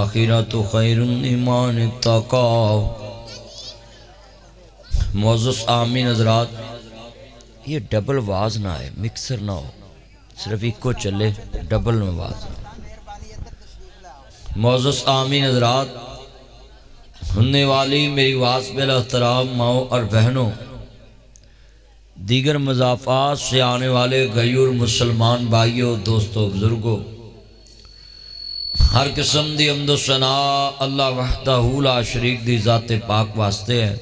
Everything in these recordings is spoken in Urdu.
والآخرۃ خیر لمن اتقى۔ معزز آمین حضرات، یہ ڈبل آواز نہ آئے، مکسر نہ ہو، صرف ایک کو چلے، ڈبل آواز۔ معزز آمین حضرات، سننے والی میری آواز بے احترام ماؤں اور بہنوں، دیگر مضافات سے آنے والے غیور مسلمان بھائیوں، دوستوں، بزرگوں، ہر قسم دی حمد و ثنا اللہ وحدہ لا شریک دی ذات پاک واسطے ہے۔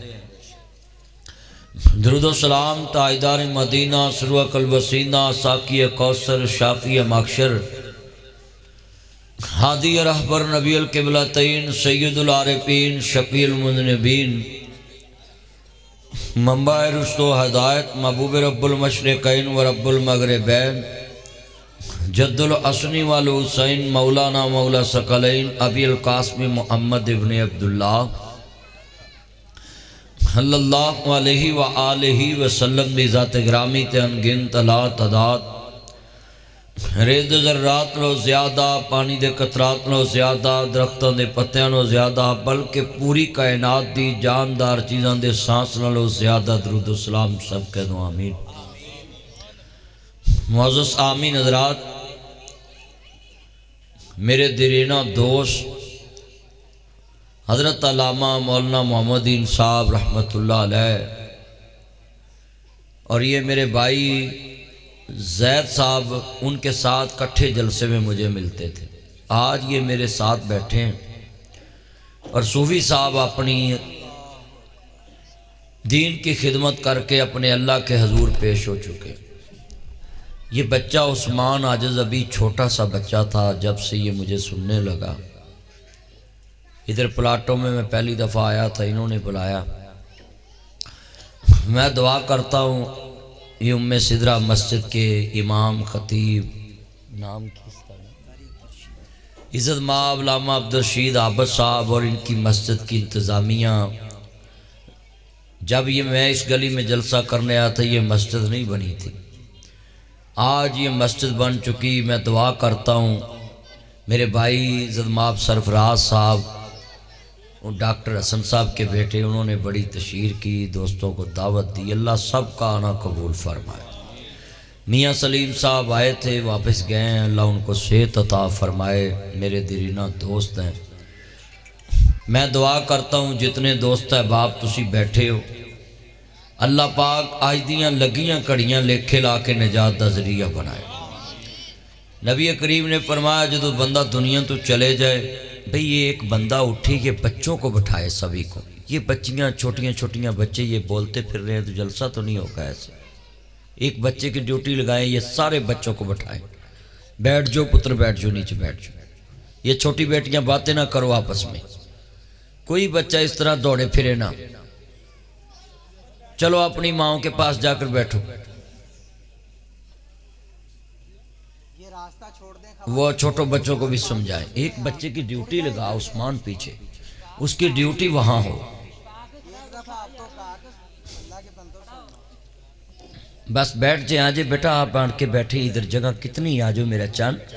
درود و سلام تاجدار مدینہ، سرور قلب سینہ، ساقی کوثر، شافی محشر، ہادی رہبر نبی القبلتین، سید العارفین، شفیع المذنبین، منبع رشد و ہدایت، محبوب رب المشرقین و رب المغربین، جد الحسن والحسین، مولانا مولا ثقلین، ابی القاسم محمد ابن عبداللہ صلی اللہ علیہ وآلہ وسلم دی ذات گرامی تے انگنت لا تعداد، رید ذرات لو زیادہ، پانی دے قطرات لو زیادہ، درختوں دے پتیاں لو زیادہ، بلکہ پوری کائنات دی جاندار چیزاں دے سانس لو زیادہ درود و سلام سب کہہ دو آمین۔ معزز آمین حضرات، میرے دیرینہ دوست حضرت علامہ مولانا محمد صاحب رحمۃ اللہ علیہ، اور یہ میرے بھائی زید صاحب، ان کے ساتھ کٹھے جلسے میں مجھے ملتے تھے، آج یہ میرے ساتھ بیٹھے ہیں، اور صوفی صاحب اپنی دین کی خدمت کر کے اپنے اللہ کے حضور پیش ہو چکے۔ یہ بچہ عثمان عاجز ابھی چھوٹا سا بچہ تھا جب سے یہ مجھے سننے لگا۔ ادھر پلاٹوں میں پہلی دفعہ آیا تھا، انہوں نے بلایا۔ میں دعا کرتا ہوں یہ ام سدرہ مسجد کے امام خطیب، نام کس کا، عزت مآب علامہ عبدالرشید عابد صاحب، اور ان کی مسجد کی انتظامیہ، جب یہ میں اس گلی میں جلسہ کرنے آیا تھا یہ مسجد نہیں بنی تھی، آج یہ مسجد بن چکی۔ میں دعا کرتا ہوں میرے بھائی عزت مآب سرفراز صاحب، ڈاکٹر حسن صاحب کے بیٹے، انہوں نے بڑی تشہیر کی، دوستوں کو دعوت دی، اللہ سب کا آنا قبول فرمائے۔ میاں سلیم صاحب آئے تھے، واپس گئے ہیں، اللہ ان کو صحت عطا فرمائے، میرے دیرینہ دوست ہیں۔ میں دعا کرتا ہوں جتنے دوست احباب تسی بیٹھے ہو، اللہ پاک آج دیاں لگیاں کڑیاں لکھے لا کے نجات دا ذریعہ بنائے۔ نبی کریم نے فرمایا جدو بندہ دنیا تو چلے جائے، بھئی یہ ایک بندہ اٹھی یہ بچوں کو بٹھائے، سبھی کو، یہ بچیاں چھوٹیاں چھوٹیاں بچے یہ بولتے پھر رہے ہیں تو جلسہ تو نہیں ہوگا ایسے، ایک بچے کی ڈیوٹی لگائیں، یہ سارے بچوں کو بٹھائیں، بیٹھ جو پتر، بیٹھ جو نیچے، بیٹھ جو، یہ چھوٹی بیٹیاں باتیں نہ کرو آپس میں، کوئی بچہ اس طرح دوڑے پھرے نہ، چلو اپنی ماؤں کے پاس جا کر بیٹھو۔ وہ چھوٹوں بچوں کو بھی سمجھائیں، ایک بچے کی ڈیوٹی لگا عثمان پیچھے، اس کی ڈیوٹی وہاں ہو، بس بیٹھ جائیں۔ آجے بیٹا آپ آن کے بیٹھے، ادھر جگہ کتنی، آجو میرا چاند،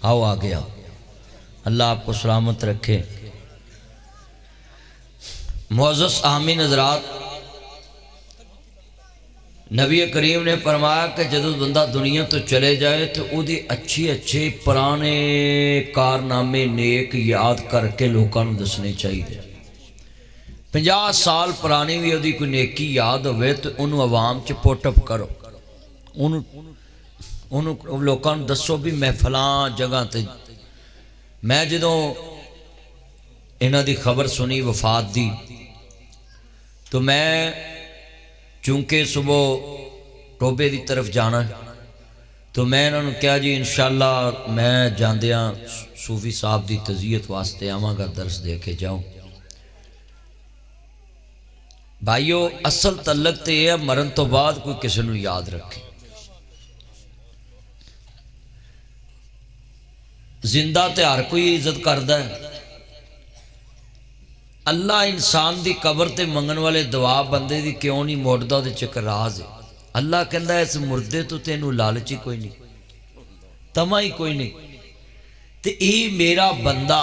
آؤ آگے آؤ، اللہ آپ کو سلامت رکھے۔ معزز آمین حضرات، نبی کریم نے فرمایا کہ جدو بندہ دنیا تو چلے جائے تو او دی اچھے اچھے پرانے کارنامے نیک یاد کر کے لوگوں دسنے چاہیے۔ 50 سال پرانی بھی او دی کوئی نیکی یاد ہوئے تو انہوں عوام چ پوٹ اپ کرو، انہوں لوگوں دسو بھی میں فلاں جگہ تے، میں جدوں انہاں دی خبر سنی وفات دی تو میں چونکہ صبح ٹوبے دی طرف جانا تو میں انہوں نے کہا جی انشاءاللہ میں جاندیاں صوفی صاحب دی تزیت واسطے آواں گا، درس دے کے جاؤں۔ بھائیو اصل تعلق تے یہ مرن تو بعد کوئی کسی نو یاد رکھے، زندہ تے ہر کوئی عزت کردہ ہے، اللہ انسان دی قبر تے منگن والے دعا بندے دی کیوں نہیں موڑدا، دے چک راز ہے۔ اللہ کہندا ہے اس مردے تو تینوں لالچ ہی کوئی نہیں، تما ہی کوئی نہیں، تے ای میرا بندہ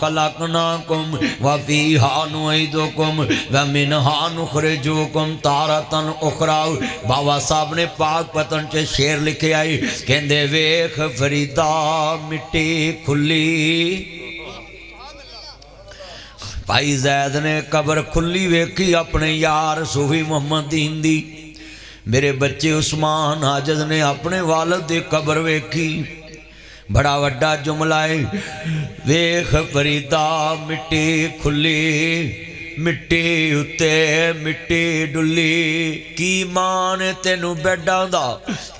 خلقناکم وفیہا نعیدکم ومنہا نخرجکم تارۃ اخری۔ بابا صاحب نے پاک پتن چے شیر لکھے آئی کہندے ویکھ فریدا مٹی کھلی۔ بھائی زید نے قبر کھلی ویکھی اپنے یار صوفی محمد دین دی۔ میرے بچے عثمان حاجز نے اپنے والد دی قبر ویکھی۔ بڑا وڈا جملہ ہے ویکھ فریدا مٹی کھلی، مٹی اتے مٹی ڈلی۔ کی ماں نے تینوں بیڈاں دا،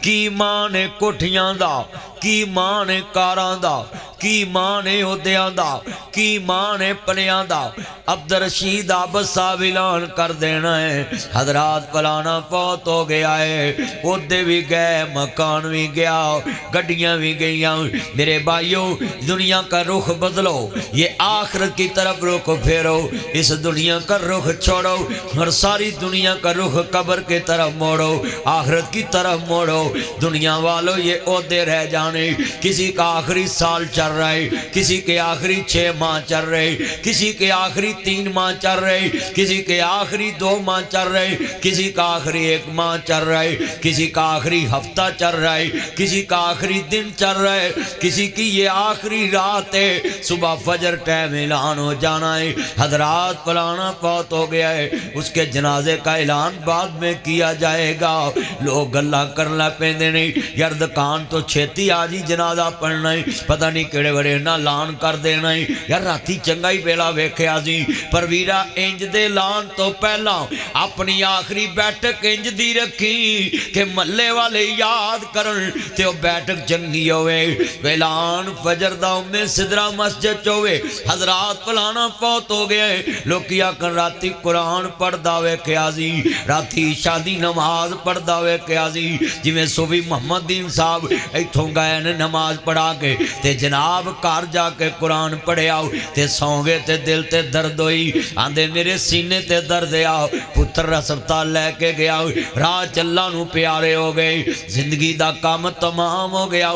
کی ماں نے کوٹھیاں دا، کی ماں نے کاراں دا، کی ماں نے عہدیاں دا، کی ماں نے پلیاں دا۔ عبدالرشید عابد صاحب اعلان کر دینا ہے حضرات فلانا فوت ہو گیا ہے، عہدے بھی گئے، مکان بھی گیا، گڈیاں بھی گئیاں۔ میرے بھائیوں دنیا کا رخ بدلو، یہ آخرت کی طرف رخ پھیرو، اس دنیا کا رخ چھوڑو اور ساری دنیا کا رخ قبر کی طرف موڑو، آخرت کی طرف موڑو۔ دنیا والوں یہ عہدے رہ جانے، کسی کا آخری سال چل رہا ہے، کسی کے آخری 6 ماہ چل رہے، کسی کے آخری 3 ماہ چل رہے، کسی کے آخری 2 ماہ چل رہے، کسی کا آخری 1 ماہ چل رہا ہے، کسی کا آخری ہفتہ چل رہا ہے، کسی کا آخری دن چل رہا ہے، کسی کی یہ آخری رات ہے، صبح فجر ٹائم اعلان ہو جانا ہے حضرات فلانا فوت ہو گیا ہے۔ اس کے جنازے کا اعلان بعد میں کیا جائے گا۔ لوگ گلا کرنا پیندے نہیں یار دکان تو چھیتی آج ہی جنازہ پڑھنا ہے، پتہ نہیں کیڑے بڑے نہ لان کر دینا ہے یار راتی چنگا ہی ویلا ویکھیا سی، پر ویرا انج دے لان تو پہلا اپنی آخری بیٹھک انج دی رکھی کہ محلے والے یاد کرن تے او بیٹھک چنگی ہوئے۔ اعلان فجر دا سدرا مسجد چوے حضرات فلانا فوت ہو گئے، لوگ کیا کر راتی قرآن پڑھ داوے قیازی، راتی شادی نماز پڑھ داوے قیازی، جی میں صوفی محمد دین صاحب ایتھوں گئے نے نماز پڑھا کے تے جناب کار جا کے قرآن پڑھے آؤ تے سونگے تے دل تے درد ہوئی، آندے میرے سینے تے درد آؤ، پتر ہسپتال لے کے گیا، راہ چلا نو پیارے ہو گئے، زندگی دا کام تمام ہو گیا۔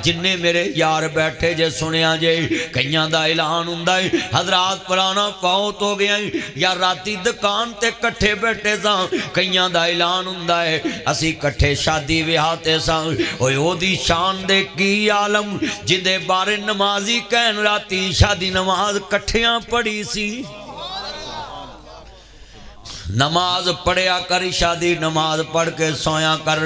جننے میرے یار بیٹھے جے سنیا جے کئیاں دا اعلان ہوندا ہے حضرات فلانا فوت ہو گیا یا راتی دکان تے کٹھے بیٹھے ساں، کئیاں دا اعلان ہوندا ہے اسی کٹھے شادی ویاہ تے ساں۔ اوے او دی شان دے کی عالم جدے بارے نمازی کہن راتی شادی نماز کٹھیاں پڑھی سی۔ نماز پڑھیا کر شادی نماز پڑھ کے سویا کر۔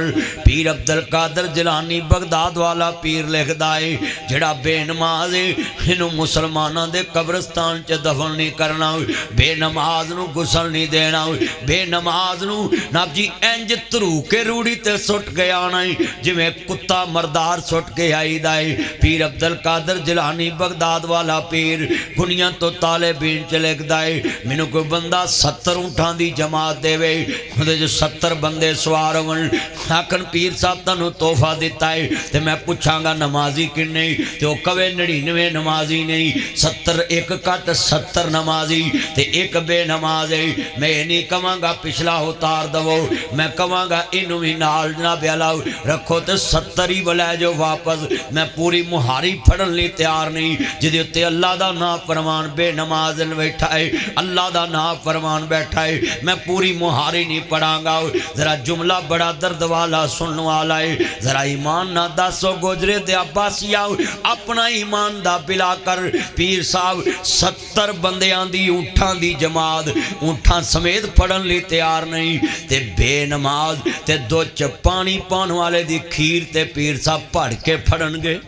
پیر عبدالقادر جیلانی بغداد والا پیر لکھ دائے جڑا بے نماز انہوں مسلمانہ دے قبرستان چے دفن نہیں کرنا، بے نماز نو گسل نہیں دینا، بے نماز نو ناب جی انج ترو کے روڑی تے سٹ گیا نہیں جی میں کتا مردار سٹ کے آئی دائے۔ پیر عبدالقادر جیلانی بغداد والا پیر گنیاں تو طالبین چے لکھ دائے منو کوئی بندہ 70 اونٹھاں دی جماعت دے وے خودے جو 70 بندے سوار ہون آکھن پیر صاحب تنو توفہ دیتا ہے تے میں پوچھاں گا نمازی کن نہیں تے وہ کوے 99 نمازی نہیں 70 ایک کٹ 70 نمازی تے ایک بے نماز ہے۔ میں نہیں کہاں گا پچھلا اتار دو، میں کہاں گا انہوں ہی نال جناب علاو رکھو تے 70 ہی بلائے جو واپس۔ میں پوری مہاری پھڑن لی تیار نہیں جدی تے اللہ دا نا فرمان بے نماز بیٹھا ہے، اللہ دا نا فرمان بیٹھا ہے، میں پوری مہاری نہیں پڑھاں گا۔ ذرا جملہ بڑا درد والا سنن والا ہے، ذرا ایمان نہ دسو گجرے دے عباسی آؤ اپنا ایمان دا بلا کر پیر صاحب 70 بندیاں دی اونٹھاں دی جماعت اونٹھاں سمیت پڑھن لی تیار نہیں تے بے نماز تے دو پانی پان والے دی کھیر تے پیر صاحب پڑھ کے پھڑن گے۔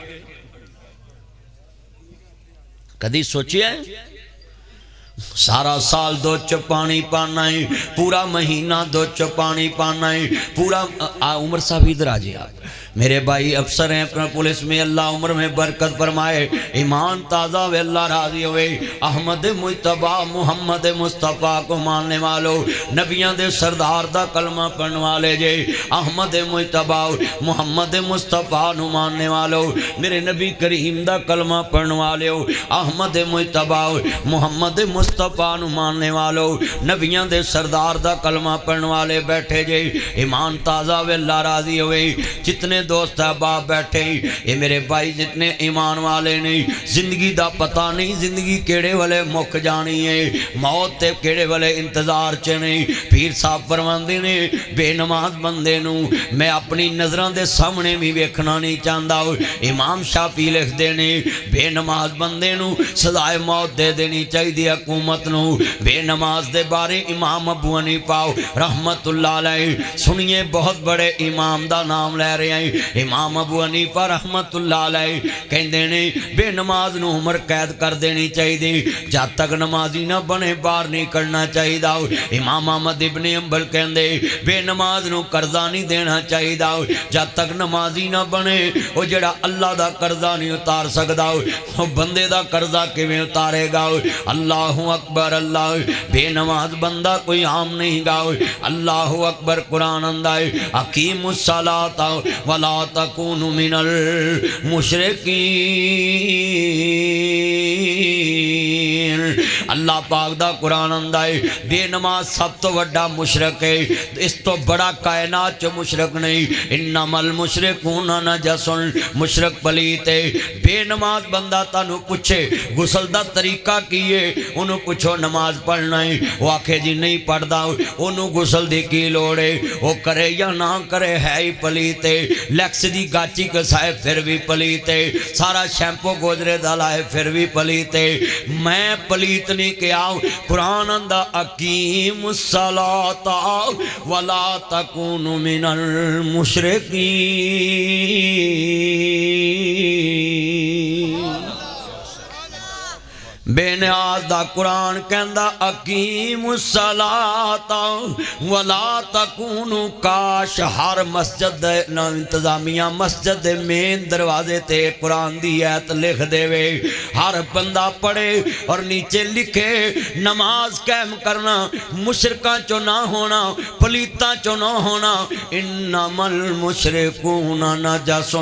کدی سوچیا ہے سارا سال دو پانی پانا ہے، پورا مہینہ دو پانی پانا ہے، پورا عمر صاحب ادھر آجئے آپ میرے بھائی افسر ہیں اپنا پولیس میں، اللہ عمر میں برکت فرمائے، ایمان تازہ ہوئے اللہ راضی ہوئے۔ احمد مجتبہ محمد مصطفیٰ کو ماننے والو نبیان دے سردار دا کلمہ پڑھنے والے جے احمد مجتبہ محمد مصطفیٰ نو ماننے والو میرے نبی کریم دا کلمہ پڑھنے والے احمد مجتبہ محمد مصطفیٰ نو ماننے والو نبیان دے سردار دا کلمہ پڑھن والے بیٹھے جے ایمان تازہ وے اللہ راضی ہوئے جتنے دوست احباب بیٹھے اے میرے بھائی جتنے ایمان والے نہیں زندگی دا پتہ نہیں زندگی کیڑے والے مک جانی ہے موت تے کیڑے والے انتظار چ نہیں پیر صاحب فرماندے نے بے نماز بندے نو میں اپنی نظران دے سامنے بھی ویکھنا نہیں چاہتا امام شافعی لکھ دینے بے نماز بندے نو سزائے موت دے دینی چاہیے حکومت نو بے نماز دے بارے امام ابو حنیفہ رحمت اللہ علیہ سنیے بہت بڑے امام دا نام لے رہے ہیں امام ابو حنیفہ رحمت اللہ علیہ کہندے نے بے نماز نو عمر قید کر دینی چاہیے جب تک نمازی نہ بنے باہر نہیں کرنا چاہیے امام احمد ابن حنبل کہندے بے نماز نو قرضہ نہیں دینا چاہیے جب تک نمازی نہ بنے وہ جڑا اللہ دا قرضہ نہیں اتار سکدا وہ بندے دا قرضہ کیویں اتارے گا اللہ اکبر اللہ بے نماز بندہ کوئی عام نہیں گا اللہ اکبر قرآن اندہ اقیم الصلاۃ ولا تکونوا من المشرکین اللہ پاک دا قرآن اندہ بے نماز سب تو وڈا مشرک ہے اس تو بڑا کائنات چ مشرک نہیں انما المشرکون نجس مشرک پلیت ہے بے نماز بندہ تانوں پوچھے غسل دا طریقہ کیے انہوں پوچھو نماز پڑھنا ہے وہ آکھے جی نہیں پڑھدا انہوں غسل دی کی لوڑ ہے وہ کرے یا نہ کرے ہے ہی پلیت ہے لیکس دی گاچی کسائے پھر بھی پلیت ہے سارا شیمپو گوجرے دلائے پھر بھی پلیت ہے میں پلیت نہیں کیا قرآن اندہ اقیم الصلاۃ ولا تکونوا من المشرکین بے نیاز دا قرآن کہندا اقیم الصلاۃ ولا تکونوا کاش ہر مسجد انتظامیہ مسجد مین دروازے تے قرآن دی ایت لکھ دے وے ہر بندہ پڑھے اور نیچے لکھے نماز قائم کرنا مشرکاں چو نہ ہونا پلیتاں چو نہ ہونا انما المشرکون نجس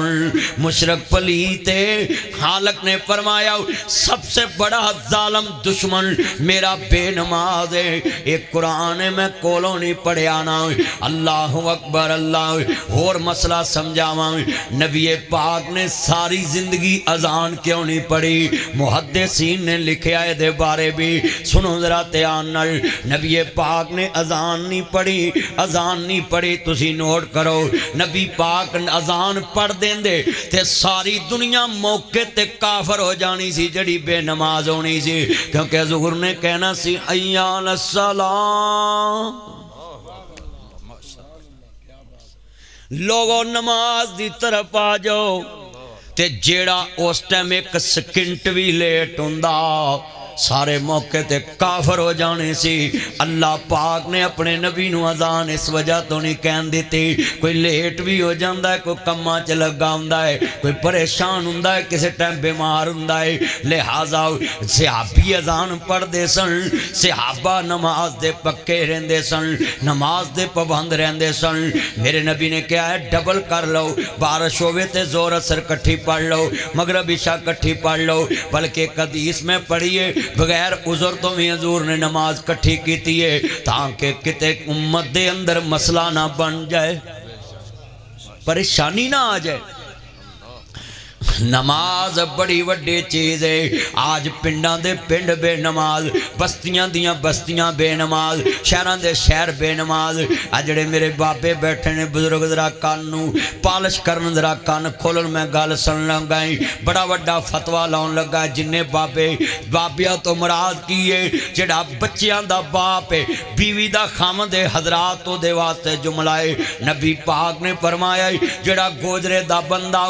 مشرک پلیتے خالق نے فرمایا سب سے بڑا ظالم دشمن میرا بے نماز ہے ایک قرآن میں کولوں نہیں پڑھیا نا اللہ اکبر اللہ اور مسئلہ سمجھاواں نبی پاک نے ساری زندگی اذان کیوں نہیں پڑھی محدثین نے لکھیا ہے دے بارے بھی سنو ذرا دھیان نال نبی پاک نے اذان نہیں پڑھی تسی نوٹ کرو نبی پاک اذان پڑھ دیندے تے ساری دنیا موقع تے کافر ہو جانی سی جڑی بے نماز ہونی سی کیونکہ حضور نے کہنا سی حی علی الصلاۃ لوگوں نماز دی طرف آ جاؤ تے جیڑا اس ٹائم ایک سکنٹ بھی لیٹ ہوندا سارے موقع تے کافر ہو جانے سی اللہ پاک نے اپنے نبی نو اذان اس وجہ تو نہیں کہن دیتی کوئی لیٹ بھی ہو جاندہ ہے کوئی کمہ چ لگا ہوندہ ہے کوئی پریشان ہوندہ ہے کسی ٹائم بیمار ہوندہ ہے لہذا صحابی اذان پڑھ دے سن صحابہ نماز دے پکے رہندے سن نماز دے پابند رہندے سن میرے نبی نے کہا ہے ڈبل کر لو بارش ہوئے تے زور اثر کٹھی پڑھ لو مغرب عشاء کٹھی پڑھ لو بلکہ ایک حدیث میں پڑھیے بغیر عذر تو بھی حضور نے نماز کٹھی کیتی ہے تاکہ کتے امت دے اندر مسئلہ نہ بن جائے پریشانی نہ آ جائے نماز بڑی وڈی چیز ہے آج پنڈاں دے پنڈ بے نماز بستیاں دیاں بستیاں بے نماز شہران دے شہر بے نماز اجڑے میرے بابے بیٹھے نے بزرگ ذرا کان نو پالش کرن ذرا کان کھولن میں گل سن لگائی بڑا وڈا فتویٰ لاؤن لگا جنہیں بابیا تو مراد کیے جڑا بچیاں دا باپ ہے بیوی دا خامد حضرات تو دے واسطے جملائے نبی پاک نے فرمایا جڑا گوجرے دا بندہ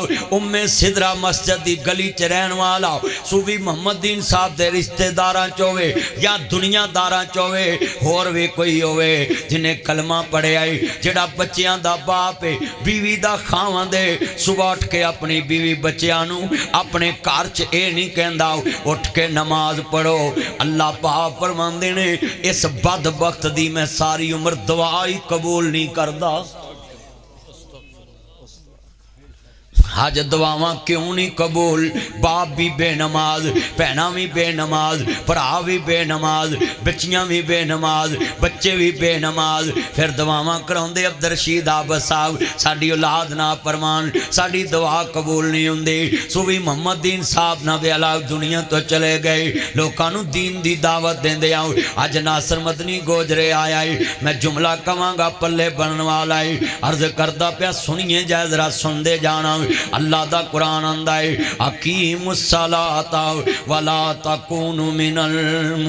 صدرہ مسجد دی گلی چ رہن والا صوفی محمد دین صاحب دے رشتہ داراں چوے یا دنیا داراں چوے اور بھی کوئی ہوئے جنہیں کلمہ پڑھے آئی جڑا بچیاں دا باپ ہے بیوی دا خاوند ہے صبح اٹھ کے اپنی بیوی بچیاں نو اپنے کارچ اے نہیں کہندا اٹھ کے نماز پڑھو اللہ پاک فرماندے نے اس بدبخت دی میں ساری عمر دعائی قبول نہیں کردا حج دعاواں کیوں نہیں قبول؟ باپ بھی بے نماز، بہناں بھی بے نماز، بھرا بھی بے نماز، بچیاں بھی بے نماز، بچے بھی بے نماز، پھر دعاواں کراؤندے عبدالرشید عابد صاحب ساڈی اولاد نافرمان، ساڈی دعا قبول نہیں ہوندی۔ صوفی محمد دین صاحب نبی اللہ دنیا تو چلے گئے، لوکاں نوں دین دی دعوت دیندے آؤ۔ اج ناصر مدنی گوجرے آیا ہے، میں جملہ کہاں گا پلے بنن والا ہے، عرض کردہ پیا سنیے جائے ذرا سن دے جانا۔ اللہ دا قرآن آندا ہے اقیم الصلاۃ ولا تکونوا من المشرکین،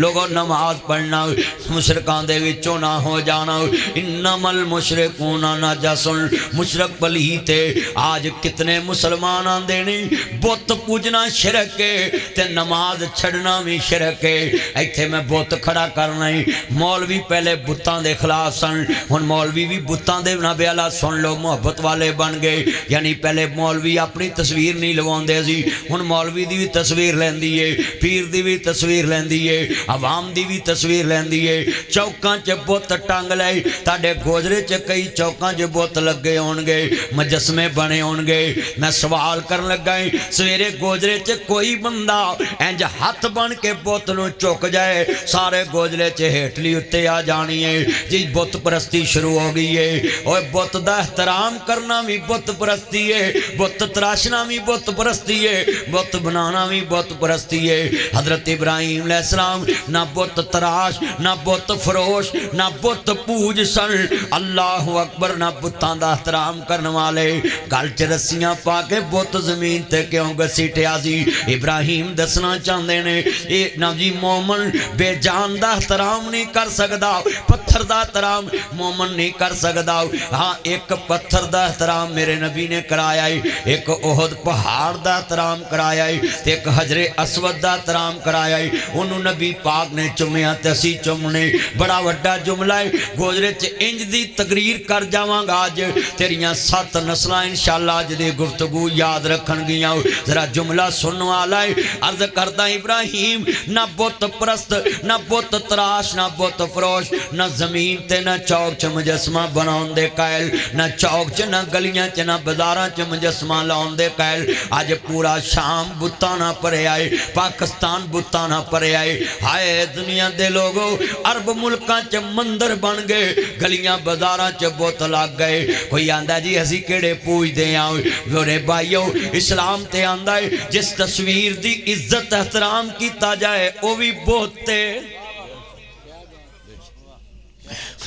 لوگوں نماز پڑھنا مشرکان دے وچوں نہ ہو جانا۔ انما المشرکون نجس، مشرک پلیت ہے۔ آج کتنے مسلمان آندے نے بت پوجنا شرک ہے تے نماز چھڑنا بھی شرک ہے۔ ایتھے میں بت کھڑا کرنا ہے، مولوی پہلے بتاں دے خلاف سن، ہن مولوی بھی بتاں دے نبی اللہ سن لو محبت والے بن گئے۔ یعنی پہلے مولوی اپنی تصویر نہیں لگواندے سی، ہن مولوی دی بھی تصویر لیندی ہے، پیر دی بھی تصویر لیندی ہے، عوام دی بھی تصویر لیندی ہے۔ چوکاں چ بت ٹنگ لے، تاڈے گوجرے چ کئی چوکاں چ بت لگے ہون گے، مجسمے بنے ہون گے۔ میں سوال کرن لگا ہے سویرے گوجرے چ کوئی بندہ انج ہاتھ بن کے بت نو چک جائے، سارے گوجرے چ ہیٹلی اتے آ جانی ہے جی بت پرستی شروع ہو گئی ہے۔ اور بت دا احترام کرنا بھی بت پرستی ہے، بت تراشنا بھی بت پرستی ہے، بت بنانا بھی بت پرستی ہے۔ حضرت ابراہیم علیہ السلام نہ بت تراش، نہ بت فروش، نہ بت پوج سن۔ اللہ اکبر، نہ بتاں دا احترام کرنے والے۔ گل چ رسیاں پا کے بت زمین تے کیوں گسیٹیا سی؟ ابراہیم دسنا چاہندے نے اے نہ جی مومن بے جان دا احترام نہیں کر سکدا، پتھر دا احترام مومن نہیں کر سکدا۔ ہاں ایک پتھر دا احترام میرے نبی نے کرایا ہے، ایک احد پہاڑ دا احترام کرایا ہے، ایک حجر اسود دا احترام کرایا ہے۔ انہوں نبی پاک نے چومیا تے اسی چومنے۔ بڑا وڈا جملہ ہے، گوجرے چ انج دی تقریر کر جاواں گا اج تیریاں 7 نسلاں انشاءاللہ اج دی گفتگو یاد رکھن گیاں۔ ذرا جملہ سنن والا ہے، عرض کردا ابراہیم نہ بت پرست، نہ بت تراش، نہ بت فروش، نہ زمین تے نہ چوک چ مجسمہ بناون دے قائل، نہ چوک چ نہ گلیاں چ نہ بازاراں چ مجسمہ لاون دے قائل۔ اج پورا شام بتاں نہ پرے آئے، پاکستان بتاں نہ پرے آئے۔ ہائے دنیا دے لوگوں، عرب ملکاں چ مندر بن گئے، گلیاں بازاراں چ بت لگ گئے۔ کوئی آندا جی اسی کیڑے پوج دے آؤ؟ میرے بھائیو اسلام تے آندا ہے جس تصویر دی عزت احترام کیتا جائے وہ بھی بت ہے،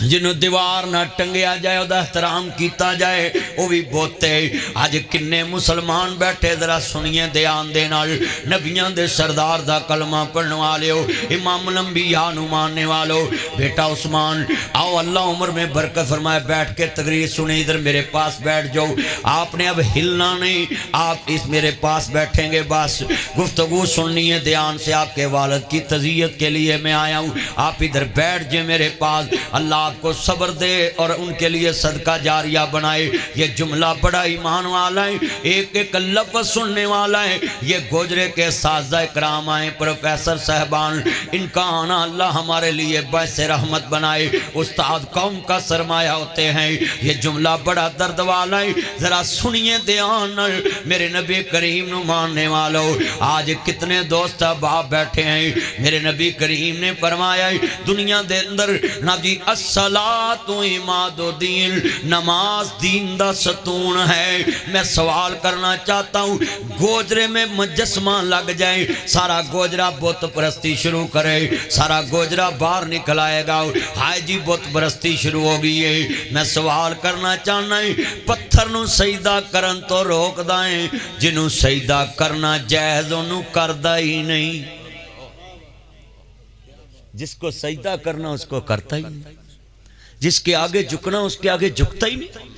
جنہوں دیوار نہ ٹنگیا جائے وہ احترام کیتا جائے وہ بھی بت ہے۔ آج کنے مسلمان بیٹھے ذرا سنیے دھیان دے نال، نبیاں دے سردار دا کلمہ پڑھنے والے ہو، امام الانبیاء نو ماننے والو۔ بیٹا عثمان آؤ اللہ عمر میں برکت فرمائے، بیٹھ کے تقریر سنیں، ادھر میرے پاس بیٹھ جاؤ۔ آپ نے اب ہلنا نہیں، آپ اس میرے پاس بیٹھیں گے، بس گفتگو سننی ہے دھیان سے۔ آپ کے والد کی تعزیت کے لیے میں آیا ہوں، آپ ادھر بیٹھ جائیں میرے پاس۔ اللہ آپ کو صبر دے اور ان کے لیے صدقہ جاریہ بنائے۔ یہ جملہ بڑا ایمان والا ہے، ایک ایک لفظ سننے والا ہے۔ یہ گوجرے کے اساتذہ کرام آئے، پروفیسر صاحبان، ان کا آنا اللہ ہمارے لیے باعث رحمت بنائے۔ استاد قوم کا سرمایہ ہوتے ہیں۔ یہ جملہ بڑا درد والا ہے، ذرا سنیے دھیان میرے نبی کریم نو ماننے والو۔ آج کتنے دوست احباب بیٹھے ہیں، میرے نبی کریم نے فرمایا ہے دنیا دے اندر نہ جی الصلاۃ عماد الدین، نماز دین دا ستون ہے۔ میں سوال کرنا چاہتا ہوں، گوجرے میں مجسمہ لگ جائے، سارا گوجرہ بت پرستی شروع کرے، سارا گوجرہ باہر نکل آئے گا، ہائے جی بت پرستی شروع ہو گئی ہے۔ میں سوال کرنا چاہنا ہے، پتھر نو سجدہ کرن تو روک دائیں، جنوں سجدہ کرنا جائز انہوں کردہ ہی نہیں۔ جس کو سجدہ کرنا اس کو کرتا ہی نہیں، جس کے آگے جھکنا اس کے آگے جھکتا ہی نہیں۔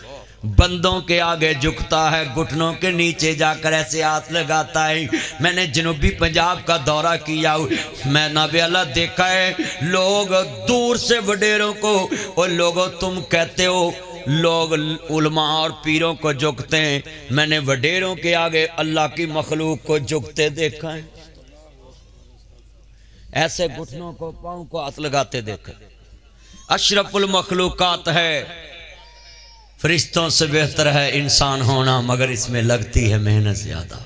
بندوں کے آگے جھکتا ہے، گھٹنوں کے نیچے جا کر ایسے ہاتھ لگاتا ہے۔ میں نے جنوبی پنجاب کا دورہ کیا، میں نبی اللہ دیکھا ہے، لوگ دور سے وڈیروں کو، اور لوگوں تم کہتے ہو لوگ علماء اور پیروں کو جھکتے ہیں، میں نے وڈیروں کے آگے اللہ کی مخلوق کو جھکتے دیکھا ہے، ایسے گھٹنوں کو پاؤں کو ہاتھ لگاتے دیکھا۔ اشرف المخلوقات ہے، فرشتوں سے بہتر ہے انسان ہونا، مگر اس میں لگتی ہے محنت زیادہ۔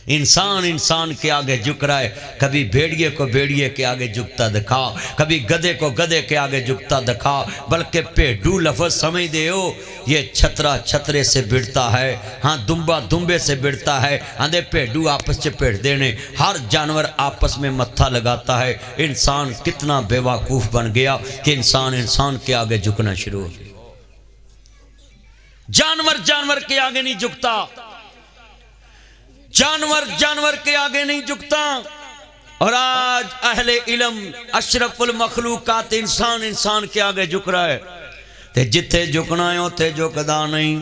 انسان کے آگے جھک رہا ہے، کبھی بھیڑیے کو بھیڑیے کے آگے جھکتا دکھا، کبھی گدھے کو گدھے کے آگے جھکتا دکھا، بلکہ پیڈو لفظ سمجھ دے ہو، یہ چھترا چھترے سے بڑھتا ہے، ہاں دمبا دمبے سے بڑھتا ہے، آندھے پیڈو آپس سے پیڑ دینے، ہر جانور آپس میں متھا لگاتا ہے۔ انسان کتنا بے وقوف بن گیا کہ انسان کے آگے جھکنا شروع ہو گیا۔ جانور کے آگے نہیں جھکتا، جانور کے آگے نہیں جھکتا، اور آج اہل علم اشرف المخلوقات انسان کے آگے جھک رہا ہے، تے جتھے جھکنا ہے تے جھکدا نہیں،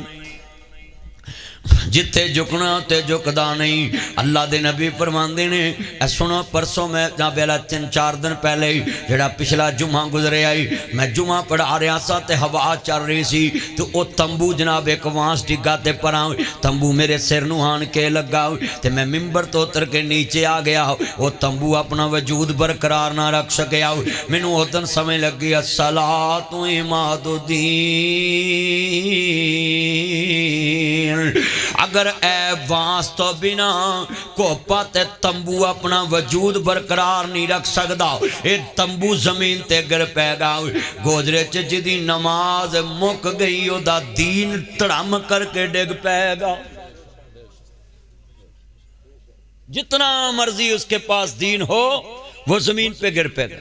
جتھے جھکنا تے جھکدا نہیں۔ اللہ دے نبی فرماندے نے، اے سنو پرسوں میں بیلا 3-4 دن پہلے جڑا پچھلا جمعہ گزرے آئی، میں جمعہ پڑھا رہا سا تے ہوا چل رہی سی، تو او تمبو جناب ایک وانس ڈگا تے پراں، تمبو میرے سر نو آن کے لگا، تے میں ممبر تو اتر کے نیچے آ گیا، او تمبو اپنا وجود برقرار نہ رکھ سکیا، مینوں ادن سمجھ لگی الصلاۃ عماد الدین، اگر اے وانس تو بنا کوپا تے تمبو اپنا وجود برقرار نہیں رکھ سکدا، اے تمبو زمین تے گر پے گا، گوجرے چ جدی نماز مک گئی او دا دین تڑم کر کے ڈگ پے گا۔ جتنا مرضی اس کے پاس دین ہو وہ زمین پہ گر پے گا۔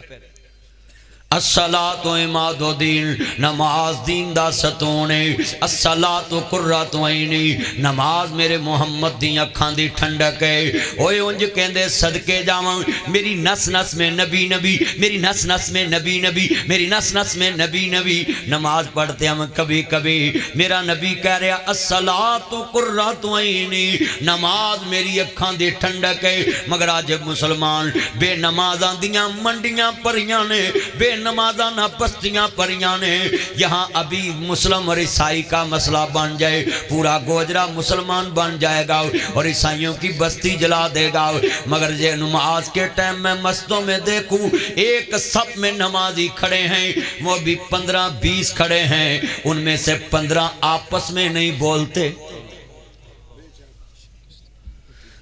الصلاۃ عماد الدین، نماز دین دا ستون ہے، الصلاۃ قرۃ عینی، نماز میرے محمد دی اکھاں دی ٹھنڈک ہے۔ اوئے انج کہندے صدقے جاواں، میری نس نس میں نبی نبی، میری نس نس میں نبی نبی، میری نس نس میں نبی نبی۔ نماز پڑھتے ہم کبھی کبھی میرا نبی کہہ رہا الصلاۃ قرۃ عینی، نماز میری اکھاں دی ٹھنڈک ہے، مگر آج مسلمان بے نمازاں دیاں منڈیاں پریاں نے، بے نمازاں نہ پستیاں پریاں نے۔ یہاں ابھی مسلم اور عیسائی کا مسئلہ بن جائے، پورا گوجرا مسلمان بن جائے گا اور عیسائیوں کی بستی جلا دے گا، مگر یہ نماز کے ٹائم میں مسجدوں میں دیکھوں ایک صف میں نمازی کھڑے ہیں، وہ بھی 15-20 کھڑے ہیں، ان میں سے 15 آپس میں نہیں بولتے۔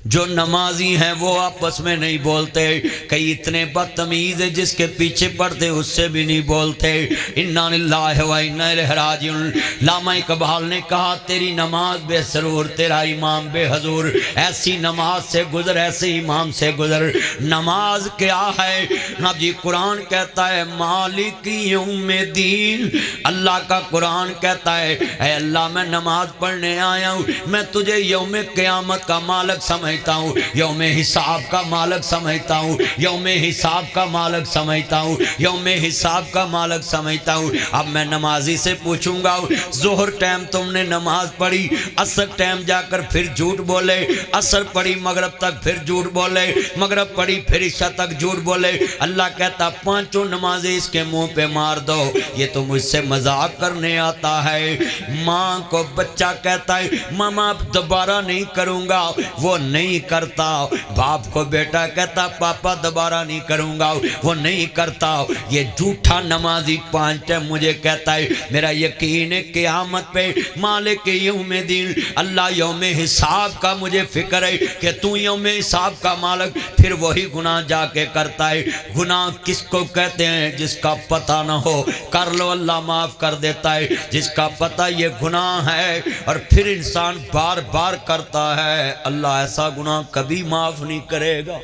جو نمازی ہیں وہ آپس میں نہیں بولتے، کئی اتنے بدتمیز ہیں جس کے پیچھے پڑتے اس سے بھی نہیں بولتے۔ انا للہ و انا الیہ راجعون۔ علامہ اقبال نے کہا تیری نماز بے سرور، تیرا امام بے حضور، ایسی نماز سے گزر، ایسے امام سے گزر۔ نماز کیا ہے؟ نبی جی قرآن کہتا ہے مالک یوم الدین، اللہ کا قرآن کہتا ہے اے اللہ میں نماز پڑھنے آیا ہوں، میں تجھے یوم قیامت کا مالک سمجھتا ہوں، یوم حساب کا مالک سمجھتا ہوں، یوم حساب کا مالک سمجھتا ہوں، یوم حساب کا مالک سمجھتا ہوں۔ اب میں نمازی سے پوچھوں گا ظہر ٹائم تم نے نماز پڑھی، عصر ٹائم جا کر پھر جھوٹ بولے، عصر پڑھی مغرب تک پھر جھوٹ بولے، مغرب پڑھی پھر عشاء تک جھوٹ بولے۔ اللہ کہتا پانچوں نمازیں اس کے منہ پہ مار دو، یہ تو مجھ سے مذاق کرنے آتا ہے۔ ماں کو بچہ کہتا ہے ماما اب دوبارہ نہیں کروں گا، وہ نہیں کرتا۔ باپ کو بیٹا کہتا پاپا دوبارہ نہیں کروں گا، وہ نہیں کرتا۔ یہ جھوٹا نمازی 5 ٹائم مجھے کہتا ہے میرا یقین ہے قیامت پہ مالک یوم الدین، اللہ یوم حساب کا مجھے فکر ہے کہ تو یوم حساب کا مالک، پھر وہی گناہ جا کے کرتا ہے۔ گناہ کس کو کہتے ہیں؟ جس کا پتہ نہ ہو کر لو اللہ معاف کر دیتا ہے، جس کا پتہ یہ گناہ ہے اور پھر انسان بار بار کرتا ہے اللہ ایسا گناہ کبھی معاف نہیں کرے گا۔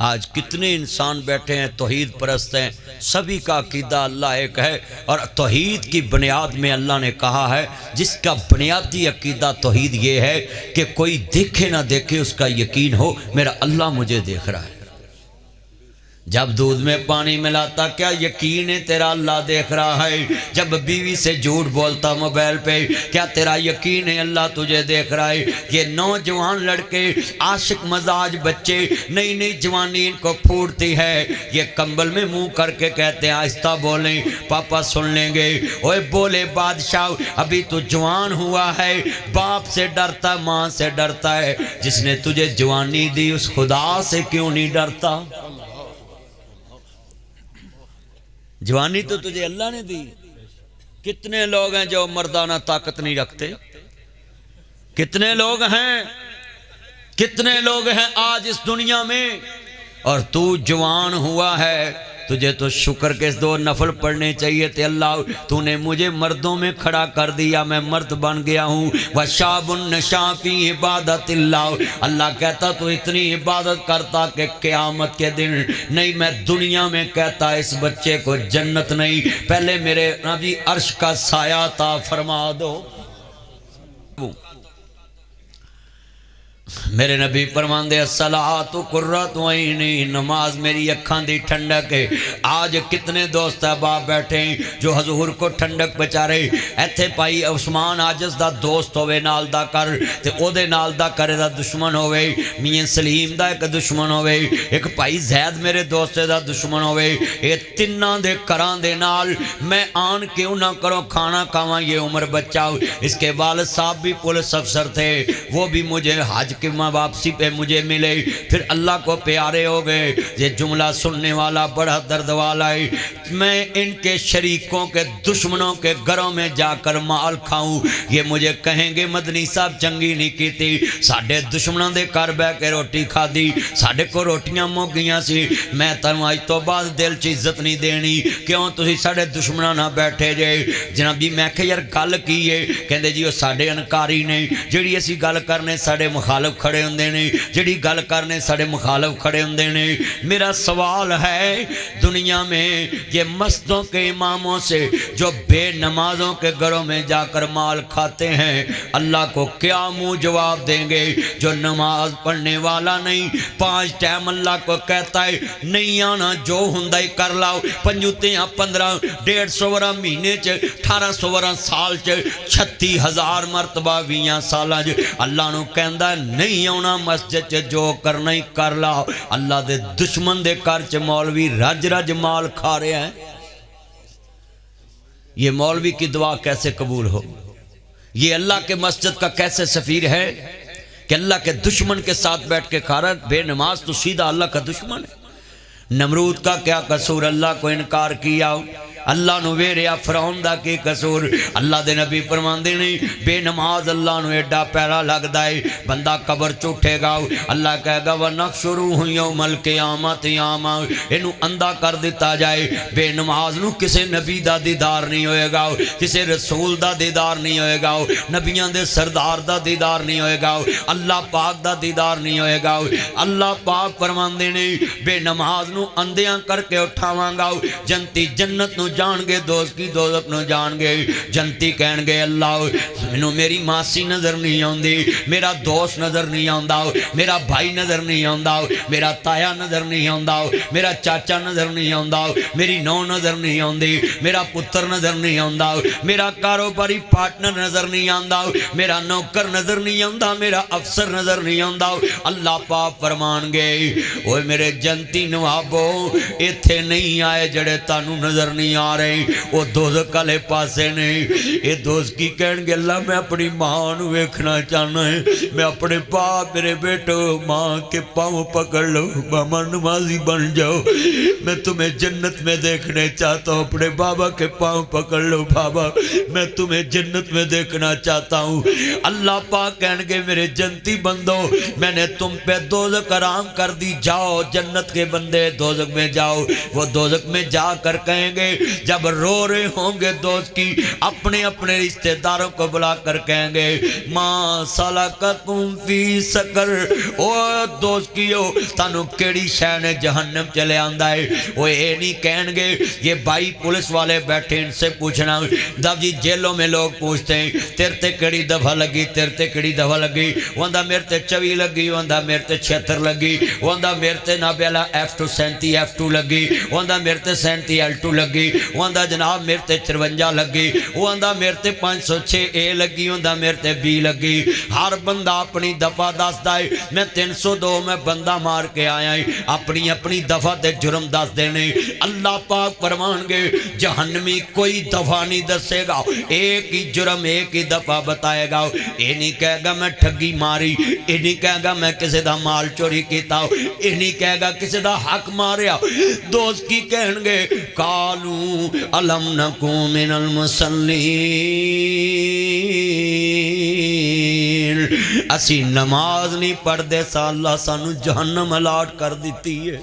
آج کتنے انسان بیٹھے ہیں توحید پرست ہیں، سبھی کا عقیدہ اللہ ایک ہے، اور توحید کی بنیاد میں اللہ نے کہا ہے جس کا بنیادی عقیدہ توحید یہ ہے کہ کوئی دیکھے نہ دیکھے اس کا یقین ہو میرا اللہ مجھے دیکھ رہا ہے۔ جب دودھ میں پانی ملاتا کیا یقین ہے تیرا اللہ دیکھ رہا ہے؟ جب بیوی سے جھوٹ بولتا موبائل پہ کیا تیرا یقین ہے اللہ تجھے دیکھ رہا ہے؟ یہ نوجوان لڑکے عاشق مزاج بچے نئی نئی جوانی ان کو پھوٹتی ہے، یہ کمبل میں منہ کر کے کہتے ہیں آہستہ بولیں پاپا سن لیں گے۔ اوے بولے بادشاہ ابھی تو جوان ہوا ہے، باپ سے ڈرتا ماں سے ڈرتا ہے، جس نے تجھے جوانی دی اس خدا سے کیوں نہیں ڈرتا؟ جوانی تو تجھے اللہ نے دی. کتنے لوگ ہیں جو مردانہ طاقت نہیں رکھتے؟ کتنے لوگ ہیں آج اس دنیا میں، اور تو جوان ہوا ہے، تجھے تو شکر کے 2 نفل پڑھنے چاہیے تھے. اللہ تو نے مجھے مردوں میں کھڑا کر دیا، میں مرد بن گیا ہوں. وَشَابٌ نَشَا فِي عِبَادَةِ اللَّهِ. اللہ کہتا تو اتنی عبادت کرتا کہ قیامت کے دن نہیں، میں دنیا میں کہتا اس بچے کو جنت نہیں، پہلے میرے نبی عرش کا سایہ عطا فرما دو. میرے نبی فرماندے الصلاۃ قرۃ عینی، نماز میری اکھاں دی ٹھنڈک ہے. آج کتنے دوست احباب بیٹھے ہیں جو حضور کو ٹھنڈک بچا رہے. ایتھے پائی عثمان عاجز دا دوست ہوئے نال دا کر تے او دے نال دا کرے دا دشمن ہوئے. میاں سلیم دا ایک دشمن ہوئے، ایک پائی زید میرے دوست دا دشمن ہوئے. اے تیناں دے کران دے نال میں آن کیوں نہ کرو کھانا کھاواں. یہ عمر بچہ، اس کے والد صاحب بھی پولیس افسر تھے، وہ بھی مجھے حج کہ ماں واپسی پہ مجھے ملے، پھر اللہ کو پیارے ہو گئے. یہ جملہ سننے والا بڑا درد والا ہے. میں ان کے شریکوں کے دشمنوں کے گھروں میں جا کر مال کھاؤں، یہ مجھے کہیں گے مدنی صاحب چنگی نہیں کی تھی. ساڑھے دشمنوں دے کر بہ کے روٹی کھا دی، ساڑھے کو روٹیاں مک گیاں سی. میں تنوں آج تو بعد دل چ عزت نہیں دینی، کیوں تسی ساڑھے دشمنوں نہ بیٹھے جے. جنابی میں کہ یار گل کی ہے، کہندے جی وہ ساڑھے انکاری نہیں، جڑی اسی گل کرنے ساڑھے مخالف کھڑے ہوندے نے، جڑی گل کرنے ساڑھے مخالف کھڑے ہوندے نے. میرا سوال ہے، دنیا میں یہ مسجدوں کے اماموں سے جو بے نمازوں کے گھروں میں جا کر مال کھاتے ہیں، اللہ کو کیا منہ جواب دیں گے؟ جو نماز پڑھنے والا نہیں، 5 ٹائم اللہ کو کہتا ہے نہیں آنا جو ہندائی کر لاؤ، 5 15 150 ورہ مہینے چ 1800 ورہ سال چ 36,000 مرتبہ 20 سالہ چ اللہ نو کہندا نہیں آنا مسجد چ جو کرنا ہی کر لاؤ. اللہ دے دشمن دے کر چ مولوی رج رج مال کھا رہے ہیں. یہ مولوی کی دعا کیسے قبول ہو؟ یہ اللہ کے مسجد کا کیسے سفیر ہے کہ اللہ کے دشمن کے ساتھ بیٹھ کے کھا رہا ہے؟ بے نماز تو سیدھا اللہ کا دشمن ہے. نمرود کا کیا قصور؟ اللہ کو انکار کیا، اللہ نو ویریا. فرعون دا کی قصور؟ اللہ دے نبی فرماندے نہیں بے نماز اللہ نو ایڈا پیرا لگدا ہے، بندہ قبر چوٹھے گا، اللہ کہے گا وَنَحْشُرُهُ يَوْمَ الْقِيَامَةِ عَامًا، اینو اندھا کر دیتا جائے. بے نماز نو کسے نبی دا دیدار نہیں ہوئے گا، کسے رسول دا دیدار نہیں ہوئے گا، نبیاں دے سردار دا دیدار نہیں ہوئے گا، اللہ پاک دا دیدار نہیں ہوئے گا. اللہ پاک فرماندے نہیں بے نماز نو اندھیاں کر کے اٹھاواں گا، جنتی جنت نو جان گے، دوست کی دوزخ نو جان گے. جنتی کہن گے اللہ مینوں میری ماسی نظر نہیں آندی، میرا دوست نظر نہیں آندا، میرا بھائی نظر نہیں آندا، میرا تایا نظر نہیں آندا، میرا چاچا نظر نہیں آندا، میری نو نظر نہیں آندی، میرا پتر نظر نہیں آندا، میرا کاروباری پارٹنر نظر نہیں آندا، میرا نوکر نظر نہیں آندا، میرا افسر نظر نہیں آندا. اللہ پاک فرمان گے اوے میرے جنتی نوابو ایتھے نہیں آئے جڑے تانوں نظر نہیں آ رہے، وہ دوزخ والے پاسے نہیں. یہ دوست کی کہن گے اللہ میں اپنی ماں نو ویکھنا چاہنا ہے، میں اپنے باپ میرے بیٹو ماں کے پاؤں پکڑ لو، ماما نمازی بن جاؤ، میں تمہیں جنت میں دیکھنے چاہتا ہوں. اپنے بابا کے پاؤں پکڑ لو، بابا میں تمہیں جنت میں دیکھنا چاہتا ہوں. اللہ پاک کہن گے میرے جنتی بندو میں نے تم پہ دوزخ حرام کر دی، جاؤ جنت کے بندے دوزخ میں جاؤ. وہ دوزخ میں جا کر کہیں گے جب رو رہے ہوں گے دوست کی اپنے اپنے رشتہ داروں کو بلا کر کہیں گے ماں سلککم فی سقر، او دوست کیو تانوں کیڑی شے نے جہنم چلے آندا ہے. وہ اے نہیں کہیں گے یہ بھائی پولیس والے بیٹھے ان سے پوچھنا جب جی جیلوں میں لوگ پوچھتے ہیں تیرے تے کیڑی دفعہ لگی، تیرے تے کیڑی دفعہ لگی، واندا میرے تے 24 لگی، واندا میرے تے 76 لگی، واندا میرے تے نابیلا F2 37 F2 لگی، واندا میرے تے 37 L2 لگی، واندا جناب میرے تے 53 لگی، واندا میرے تے 506 A لگی، واندا میرے تے B لگی. ہر بندہ اپنی دفعہ دسدا ہے. میں 302 میں بندہ مار کے آیا ہوں، اپنی اپنی دفعہ تے جرم دس دینے. اللہ پاک فرمان گے جہنمی کوئی دفعہ نہیں دسے گا، ایک ہی جرم ایک ہی دفعہ بتائے گا. یہ نہیں کہے گا میں ٹھگی ماری، یہ نہیں کہے گا میں کسی دا مال چوری کیتا، یہ نہیں کہے گا کسی دا حق ماریا. دوست کی کہن گے کالو الم نکو من المصلین، اسی نماز نہیں پڑھ دے سا اللہ سانو جہنم الاٹ کر دیتی ہے۔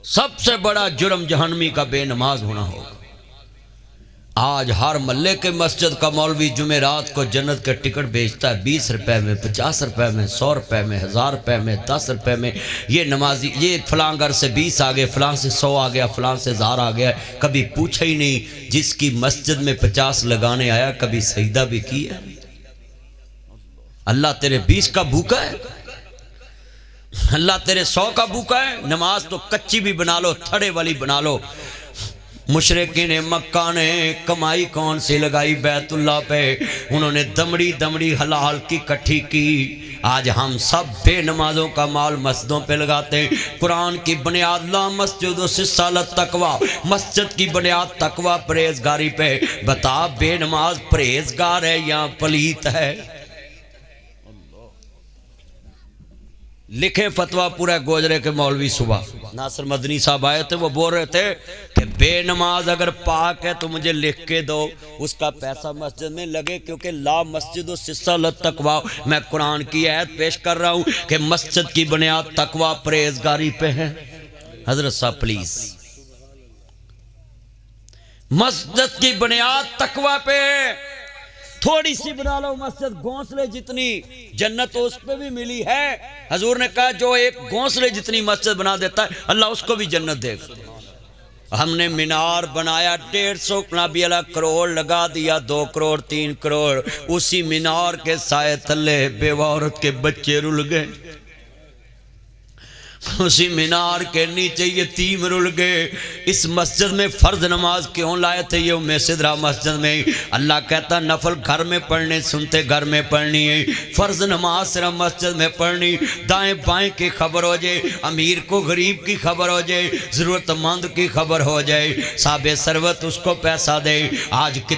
سب سے بڑا جرم جہنمی کا بے نماز ہونا ہوگا۔ آج ہر محلے کے مسجد کا مولوی جمعرات کو جنت کے ٹکٹ بیچتا ہے 20 روپے میں، 50 روپے میں، 100 روپے میں، 1000 روپے میں، 10 روپے میں۔ یہ نمازی، یہ فلاں گھر سے 20 آ گئے، فلاں سے 100 آ گیا، فلاں سے 1000 آ گیا، کبھی پوچھا ہی نہیں۔ جس کی مسجد میں 50 لگانے آیا کبھی سجدہ بھی کیا؟ اللہ تیرے 20 کا بھوکا ہے؟ اللہ تیرے 100 کا بھوکا ہے؟ نماز تو کچی بھی بنا لو، تھڑے والی بنا لو۔ مشرکین مکہ نے کمائی کون سی لگائی بیت اللہ پہ؟ انہوں نے دمڑی دمڑی حلال کی کٹھی کی۔ آج ہم سب بے نمازوں کا مال مسجدوں پہ لگاتے ہیں۔ قرآن کی بنیاد لا مسجد سسا للتقوی، مسجد کی بنیاد تقوی پرہیزگاری پہ۔ بتا بے نماز پرہیزگار ہے یا پلیت ہے؟ لکھے فتویٰ پورا گوجرے کے مولوی صبح ناصر مدنی صاحب آئے تھے، وہ بول رہے تھے کہ بے نماز اگر پاک ہے تو مجھے لکھ کے دو، اس کا پیسہ مسجد میں لگے، کیونکہ لا مسجد سسا للتقوی، میں قرآن کی آیت پیش کر رہا ہوں کہ مسجد کی بنیاد تقوی پرہیزگاری پہ ہے۔ حضرت صاحب پلیز، مسجد کی بنیاد تقوی پہ، تھوڑی سی بنا لو مسجد گھونسلے جتنی، جنت تو اس پہ بھی ملی ہے۔ حضور نے کہا جو ایک گھونسلے جتنی مسجد بنا دیتا ہے اللہ اس کو بھی جنت دے گا۔ ہم نے مینار بنایا 150 نبی اللہ کروڑ لگا دیا، 2 کروڑ 3 کروڑ، اسی مینار کے سائے تلے بیوہ عورت کے بچے رل گئے، اسی مینار کے نیچے یتیم رل گئے۔ اس مسجد میں فرض نماز کیوں لائے تھے؟ یہ ام سدرہ مسجد میں اللہ کہتا نفل گھر میں پڑھنے سنتے گھر میں پڑھنی ہے، فرض نماز صرف مسجد میں پڑھنی۔ دائیں بائیں کی خبر ہو جائے، امیر کو غریب کی خبر ہو جائے، ضرورت مند کی خبر ہو جائے، صاحب ثروت اس کو پیسہ دے۔ آج